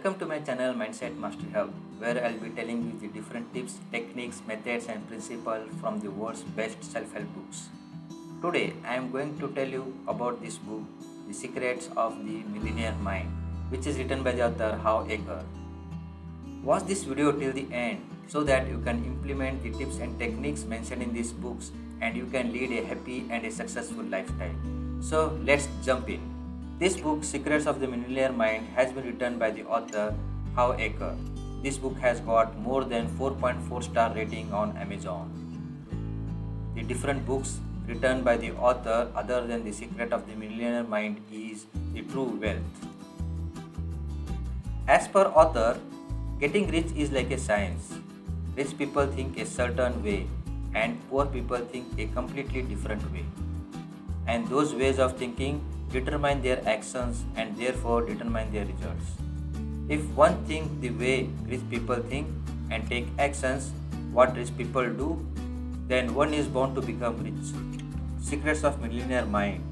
Welcome to my channel Mindset Mastery Hub, where I'll be telling you the different tips, techniques, methods and principles from the world's best self-help books. Today I am going to tell you about this book, The Secrets of the Millionaire Mind, which is written by the author Harv Eker. Watch this video till the end so that you can implement the tips and techniques mentioned in these books and you can lead a happy and a successful lifestyle. So let's jump in. This book, Secrets of the Millionaire Mind, has been written by the author Harv Eker. This book has got more than 4.4 star rating on Amazon. The different books written by the author other than The Secret of the Millionaire Mind is The True Wealth. As per author, getting rich is like a science. Rich people think a certain way and poor people think a completely different way. And those ways of thinking determine their actions and therefore determine their results. If one thinks the way rich people think and take actions what rich people do, then one is bound to become rich. Secrets of Millionaire Mind.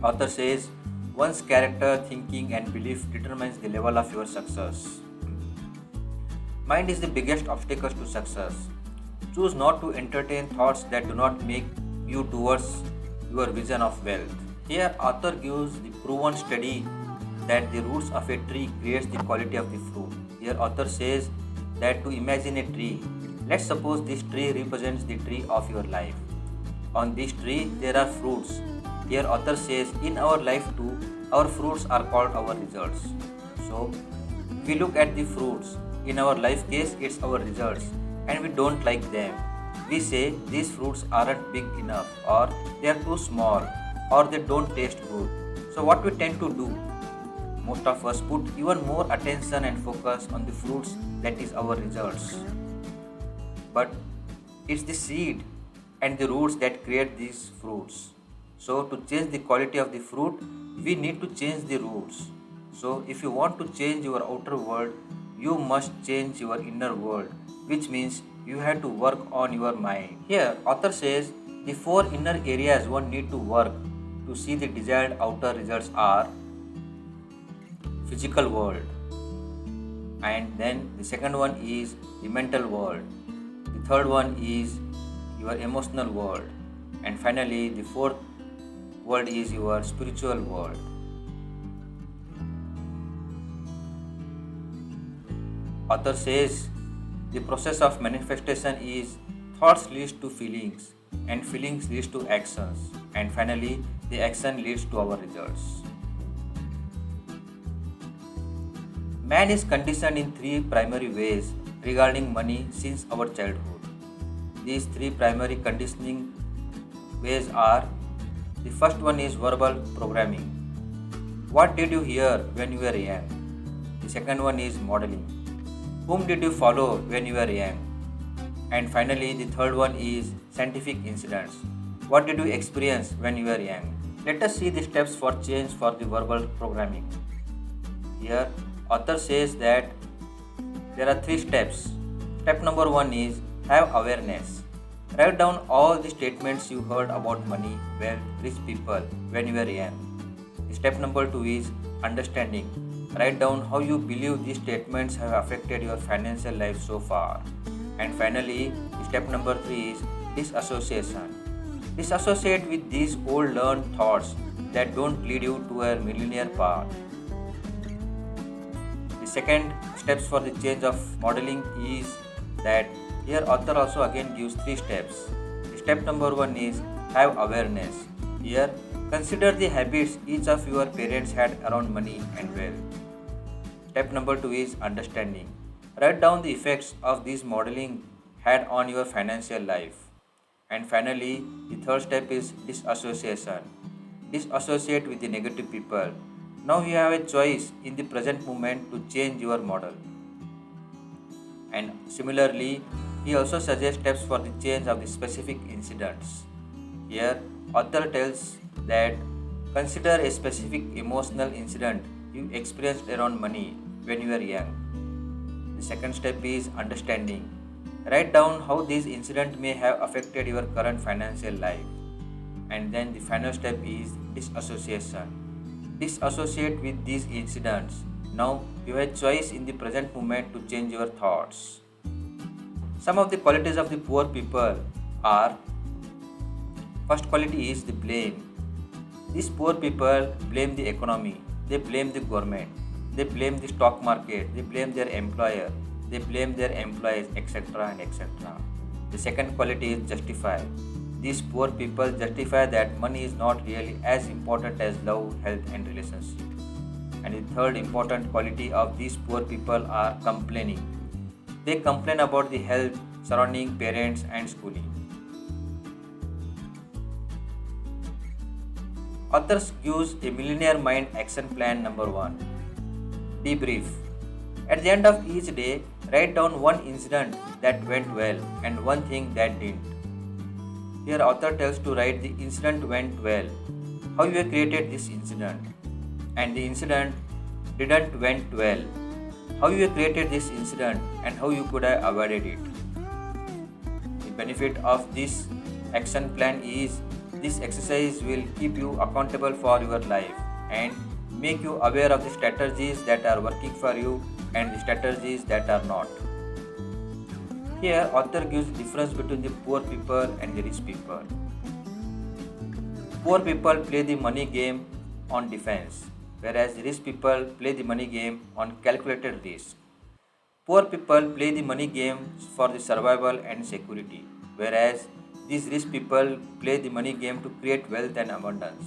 Author says, one's character, thinking and belief determines the level of your success. Mind is the biggest obstacle to success. Choose not to entertain thoughts that do not make you towards your vision of wealth. Here, author gives the proven study that the roots of a tree creates the quality of the fruit. Here, author says that to imagine a tree, let's suppose this tree represents the tree of your life. On this tree, there are fruits. Here, author says in our life too, our fruits are called our results. So, we look at the fruits. In our life case, it's our results, and we don't like them. We say these fruits aren't big enough, or they are too small, or they don't taste good. So what we tend to do? Most of us put even more attention and focus on the fruits that is our results. But it's the seed and the roots that create these fruits. So to change the quality of the fruit, we need to change the roots. So if you want to change your outer world, you must change your inner world, which means you have to work on your mind. Here, author says the 4 inner areas one need to work to see the desired outer results are physical world, and then the second one is the mental world, the third one is your emotional world, and finally the fourth world is your spiritual world. Author says the process of manifestation is thoughts leads to feelings and feelings leads to actions, and finally the action leads to our results. Man is conditioned in 3 primary ways regarding money since our childhood. These 3 primary conditioning ways are: the first one is verbal programming. What did you hear when you were young? The second one is modeling. Whom did you follow when you were young? And finally, the third one is scientific incidents. What did you experience when you were young? Let us see the steps for change for the verbal programming. Here, author says that there are 3 steps. Step number 1 is have awareness. Write down all the statements you heard about money, wealth, rich people when you were young. Step number 2 is understanding. Write down how you believe these statements have affected your financial life so far. And finally, step number 3 is disassociation. Disassociate with these old learned thoughts that don't lead you to a millionaire path. The second steps for the change of modeling is that here author also again gives 3 steps. Step number 1 is have awareness. Here consider the habits each of your parents had around money and wealth. Step number 2 is understanding. Write down the effects of this modeling had on your financial life. And finally, the third step is disassociation. Disassociate with the negative people. Now you have a choice in the present moment to change your model. And similarly, he also suggests steps for the change of the specific incidents. Here, author tells that consider a specific emotional incident you experienced around money when you were young. The second step is understanding. Write down how this incident may have affected your current financial life. And then the final step is disassociation. Disassociate with these incidents. Now you have choice in the present moment to change your thoughts. Some of the qualities of the poor people are: first quality is the blame. These poor people blame the economy, they blame the government, they blame the stock market, they blame their employer, they blame their employees, etc. and etc. The second quality is justify. These poor people justify that money is not really as important as love, health, and relationship. And the third important quality of these poor people are complaining. They complain about the health surrounding parents and schooling. Authors gives a Millionaire Mind action plan number 1. Debrief. At the end of each day, write down one incident that went well and one thing that didn't. Here author tells to write the incident went well, how you have created this incident, and the incident didn't went well, how you have created this incident and how you could have avoided it. The benefit of this action plan is this exercise will keep you accountable for your life and make you aware of the strategies that are working for you and the strategies that are not. Here, author gives the difference between the poor people and the rich people. Poor people play the money game on defense, whereas the rich people play the money game on calculated risk. Poor people play the money game for the survival and security, whereas these rich people play the money game to create wealth and abundance.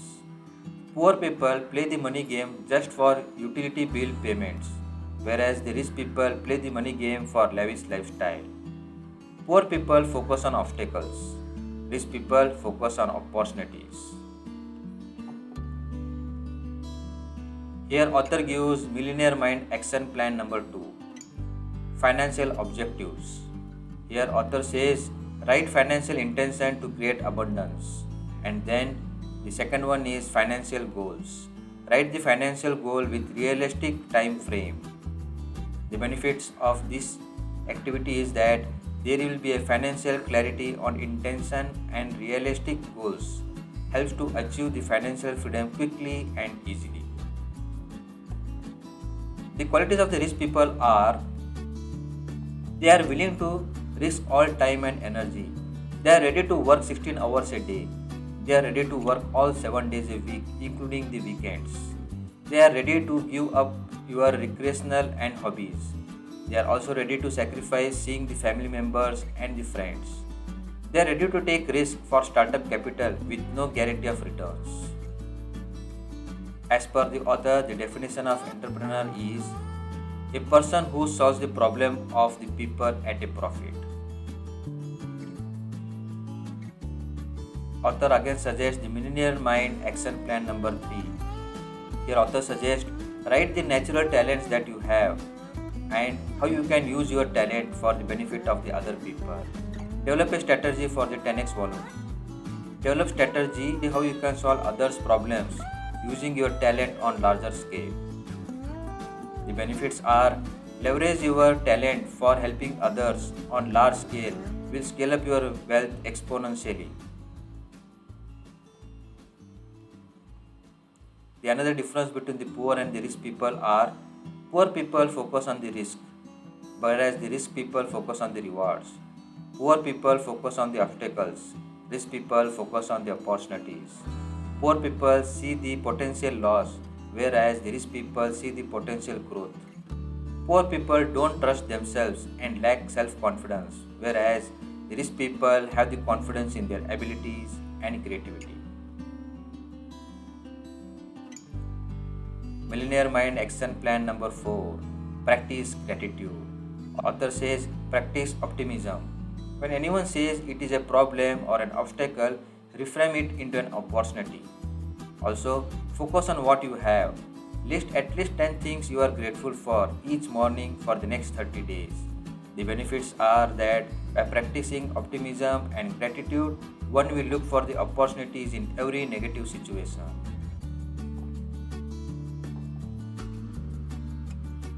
Poor people play the money game just for utility bill payments, whereas the rich people play the money game for lavish lifestyle. Poor people focus on obstacles, rich people focus on opportunities. Here author gives Millionaire Mind action plan number 2. Financial objectives. Here author says write financial intention to create abundance, and then the second one is financial goals. Write the financial goal with realistic time frame. The benefits of this activity is that there will be a financial clarity on intention, and realistic goals helps to achieve the financial freedom quickly and easily. The qualities of the rich people are: they are willing to risk all time and energy. They are ready to work 16 hours a day. They are ready to work all 7 days a week, including the weekends. They are ready to give up your recreational and hobbies. They are also ready to sacrifice seeing the family members and the friends. They are ready to take risk for startup capital with no guarantee of returns. As per the author, the definition of entrepreneur is a person who solves the problem of the people at a profit. Author again suggests the Millionaire Mind action plan number 3. Here author suggests write the natural talents that you have and how you can use your talent for the benefit of the other people. Develop a strategy for the 10x volume. Develop strategy how you can solve others' problems using your talent on larger scale. The benefits are: leverage your talent for helping others on large scale will scale up your wealth exponentially. The another difference between the poor and the rich people are: poor people focus on the risk, whereas the rich people focus on the rewards. Poor people focus on the obstacles, rich people focus on the opportunities. Poor people see the potential loss, whereas the rich people see the potential growth. Poor people don't trust themselves and lack self-confidence, whereas the rich people have the confidence in their abilities and creativity. Millionaire Mind action plan number 4. Practice gratitude. Author says practice optimism. When anyone says it is a problem or an obstacle, reframe it into an opportunity. Also, focus on what you have. List at least 10 things you are grateful for each morning for the next 30 days. The benefits are that by practicing optimism and gratitude, one will look for the opportunities in every negative situation.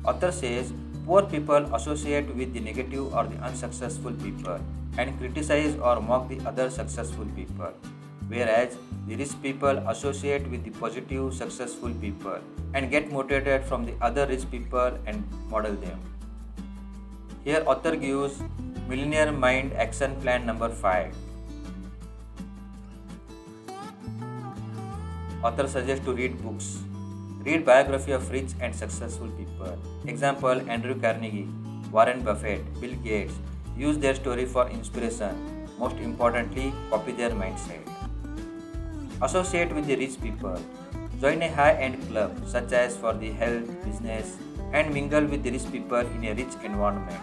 Author says poor people associate with the negative or the unsuccessful people and criticize or mock the other successful people, whereas the rich people associate with the positive, successful people and get motivated from the other rich people and model them. Here, author gives Millionaire Mind Action Plan number 5. Author suggests to read books. Read biography of rich and successful people. Example, Andrew Carnegie, Warren Buffett, Bill Gates. Use their story for inspiration. Most importantly, copy their mindset. Associate with the rich people. Join a high-end club such as for the health, business, and mingle with the rich people in a rich environment.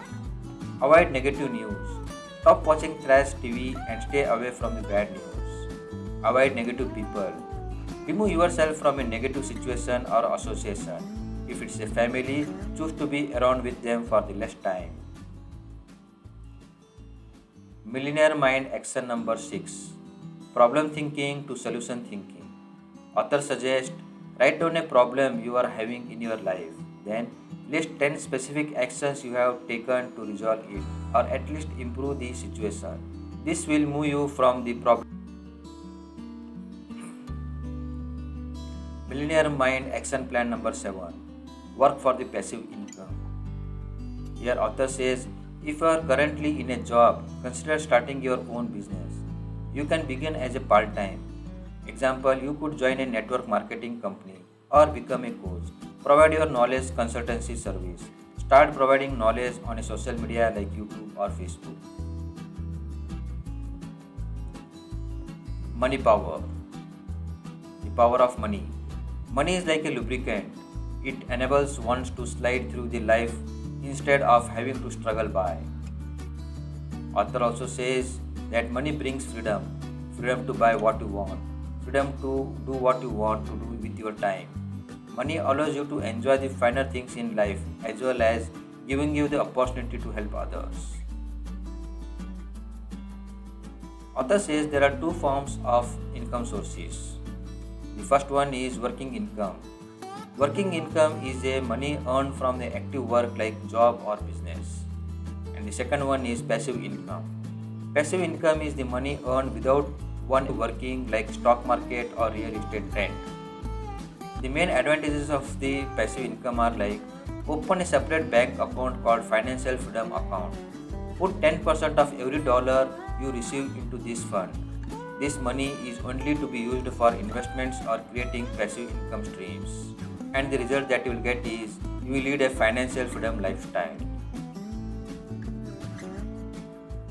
Avoid negative news. Stop watching trash TV and stay away from the bad news. Avoid negative people. Remove yourself from a negative situation or association. If it's a family, choose to be around with them for the less time. Millionaire Mind Action number 6. Problem thinking to solution thinking. Author suggests write down a problem you are having in your life. Then list 10 specific actions you have taken to resolve it or at least improve the situation. This will move you from the problem. Millionaire Mind Action Plan number 7. Work for the passive income. Here author says, if you are currently in a job, consider starting your own business. You can begin as a part-time. Example, you could join a network marketing company or become a coach. Provide your knowledge consultancy service. Start providing knowledge on a social media like YouTube or Facebook. Money power. The power of money. Money is like a lubricant. It enables one to slide through the life instead of having to struggle by. Author also says that money brings freedom. Freedom to buy what you want. Freedom to do what you want to do with your time. Money allows you to enjoy the finer things in life as well as giving you the opportunity to help others. Author says there are two forms of income sources. The first one is working income. Working income is a money earned from the active work like job or business. And the second one is passive income. Passive income is the money earned without one working like stock market or real estate rent. The main advantages of the passive income are like open a separate bank account called financial freedom account. Put 10% of every dollar you receive into this fund. This money is only to be used for investments or creating passive income streams. And the result that you will get is you will lead a financial freedom lifestyle.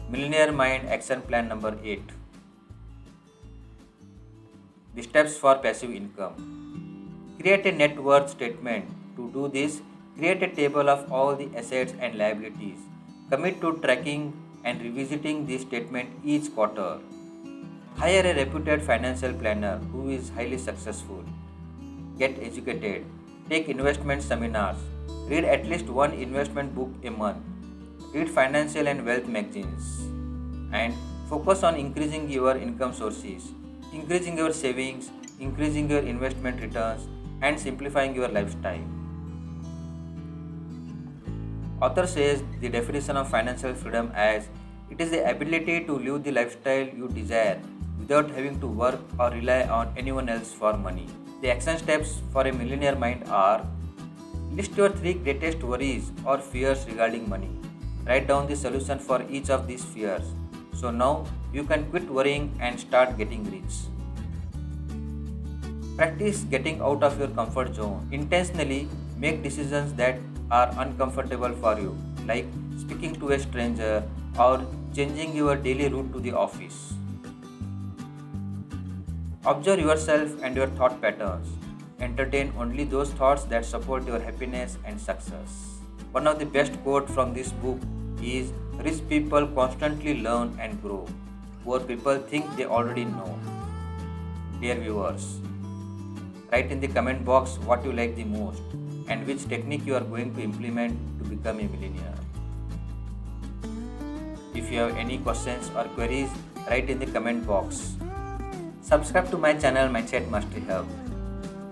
Millionaire Mind Action Plan number 8. The steps for passive income. Create a net worth statement. To do this, create a table of all the assets and liabilities. Commit to tracking and revisiting this statement each quarter. Hire a reputed financial planner who is highly successful. Get educated. Take investment seminars. Read at least one investment book a month. Read financial and wealth magazines. And focus on increasing your income sources, increasing your savings, increasing your investment returns, and simplifying your lifestyle. Author says the definition of financial freedom as it is the ability to live the lifestyle you desire without having to work or rely on anyone else for money. The action steps for a millionaire mind are: list your 3 greatest worries or fears regarding money. Write down the solution for each of these fears. So now you can quit worrying and start getting rich. Practice getting out of your comfort zone. Intentionally make decisions that are uncomfortable for you, like speaking to a stranger or changing your daily route to the office. Observe yourself and your thought patterns. Entertain only those thoughts that support your happiness and success. One of the best quotes from this book is, rich people constantly learn and grow. Poor people think they already know. Dear viewers, write in the comment box what you like the most and which technique you are going to implement to become a millionaire. If you have any questions or queries, write in the comment box. Subscribe to my channel Mindset Mastery Hub,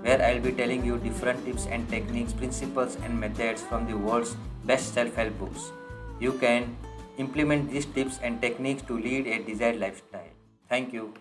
where I will be telling you different tips and techniques, principles and methods from the world's best self-help books. You can implement these tips and techniques to lead a desired lifestyle. Thank you.